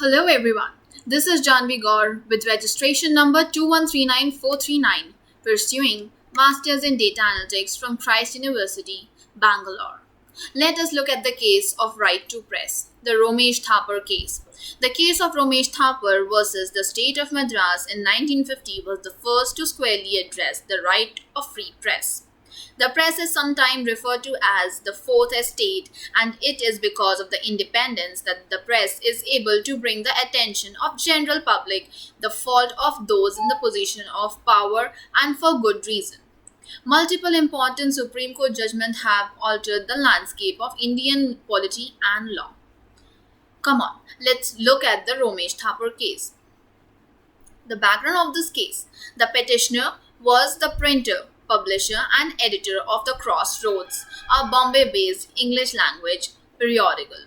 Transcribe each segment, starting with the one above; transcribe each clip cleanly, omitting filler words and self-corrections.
Hello everyone. This is Janvi Gaur with registration number 2139439, pursuing Masters in Data Analytics from Christ University, Bangalore. Let us look at the case of right to press, the Romesh Thappar case. The case of Romesh Thappar versus the state of Madras in 1950 was the first to squarely address the right of free press. The press is sometimes referred to as the fourth estate, and it is because of the independence that the press is able to bring the attention of general public the fault of those in the position of power, and for good reason. Multiple important Supreme Court judgments have altered the landscape of Indian polity and law. Come on, let's look at the Romesh Thapar case. The background of this case: the petitioner was the printer, publisher, and editor of the Crossroads, a Bombay based English language periodical.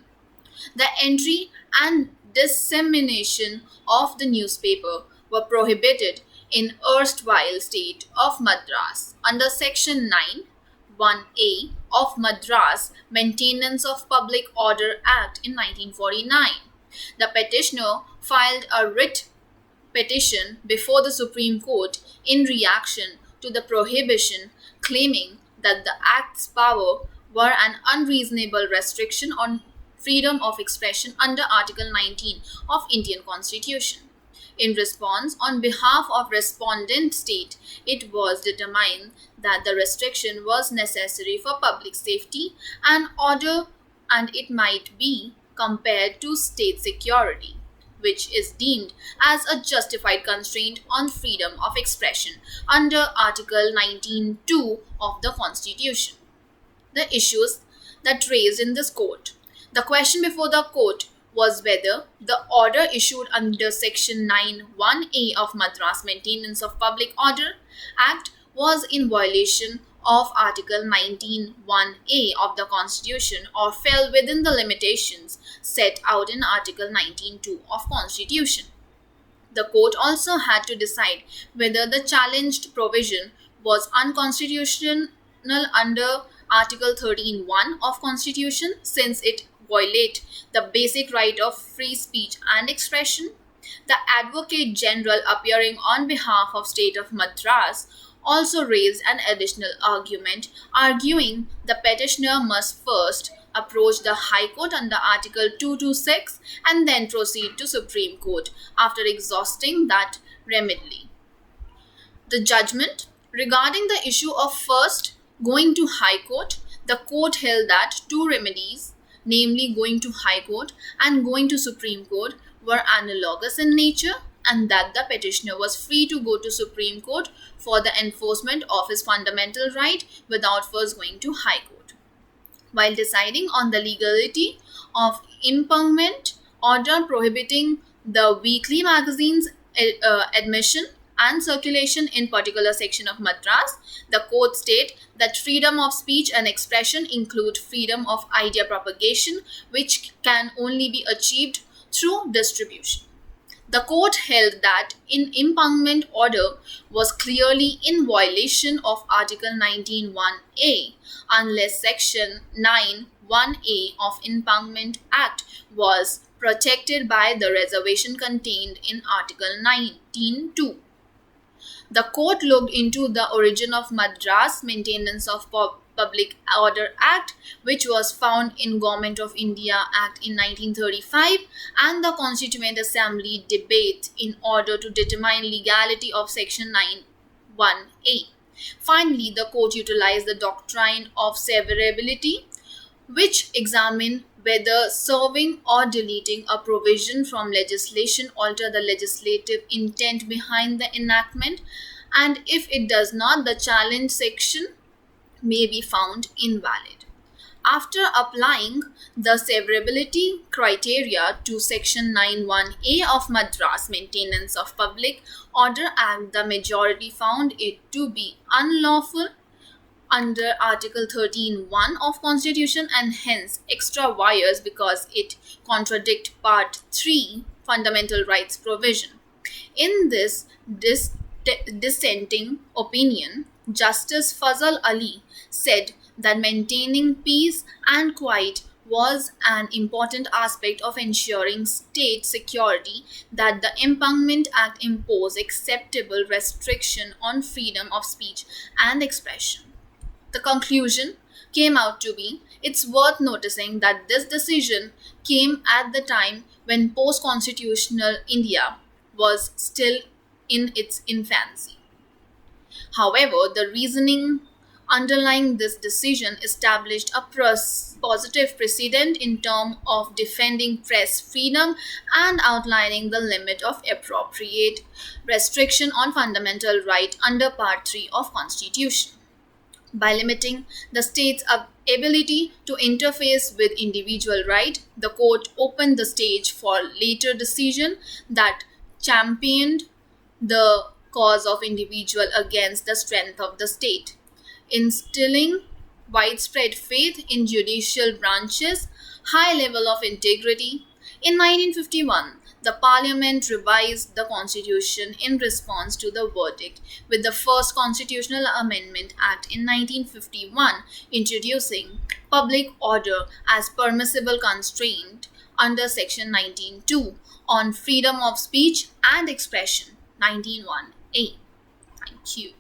The entry and dissemination of the newspaper were prohibited in erstwhile state of Madras under Section 9 1A of Madras Maintenance of Public Order Act in 1949. The petitioner filed a writ petition before the Supreme Court in reaction to the prohibition, claiming that the Act's power were an unreasonable restriction on freedom of expression under Article 19 of Indian Constitution. In response, on behalf of respondent state, it was determined that the restriction was necessary for public safety and order, and it might be compared to state security, which is deemed as a justified constraint on freedom of expression under Article 19(2) of the Constitution. The issues that raised in this court. The question before the court was whether the order issued under Section 9 1A of Madras Maintenance of Public Order Act was in violation of Article 19 1A of the Constitution or fell within the limitations set out in Article 19(2) of Constitution. The court also had to decide whether the challenged provision was unconstitutional under Article 13(1) of Constitution, since it violate the basic right of free speech and expression. The Advocate General, appearing on behalf of State of Madras, also raised an additional argument, arguing the petitioner must first approach the High Court under Article 226 and then proceed to Supreme Court after exhausting that remedy. The judgment regarding the issue of first going to High Court, the court held that two remedies, namely going to High Court and going to Supreme Court, were analogous in nature, and that the petitioner was free to go to Supreme Court for the enforcement of his fundamental right without first going to High Court. While deciding on the legality of impugnment order prohibiting the weekly magazine's admission and circulation in particular section of Madras, the court stated that freedom of speech and expression include freedom of idea propagation, which can only be achieved through distribution. The court held that in impugnment order was clearly in violation of Article 19 1A unless Section 9 1A of Impugnment Act was protected by the reservation contained in Article 19(2). The court looked into the origin of Madras Maintenance of Public Order Act, which was found in Government of India Act in 1935, and the Constituent Assembly debate in order to determine legality of Section 9 1A. Finally, the court utilized the doctrine of severability, which examined whether serving or deleting a provision from legislation alter the legislative intent behind the enactment, and if it does not, the challenged section may be found invalid. After applying the severability criteria to Section 9 1A of Madras Maintenance of Public Order Act, the majority found it to be unlawful under Article 13(1) of Constitution and hence extra wires because it contradicts Part 3 Fundamental Rights provision. In this dissenting opinion, Justice Fazal Ali said that maintaining peace and quiet was an important aspect of ensuring state security that the Impeachment Act imposed acceptable restriction on freedom of speech and expression. The conclusion came out to be it's worth noticing that this decision came at the time when post constitutional India was still in its infancy. However, the reasoning underlying this decision established a positive precedent in terms of defending press freedom and outlining the limit of appropriate restriction on fundamental right under Part 3 of Constitution. By limiting the state's ability to interface with individual right, the court opened the stage for later decision that championed the cause of individual against the strength of the state, instilling widespread faith in judicial branches, high level of integrity. In 1951, the parliament revised the constitution in response to the verdict with the first Constitutional Amendment Act in 1951 introducing public order as permissible constraint under section 19(2) on freedom of speech and expression 19(1)(a). Thank you.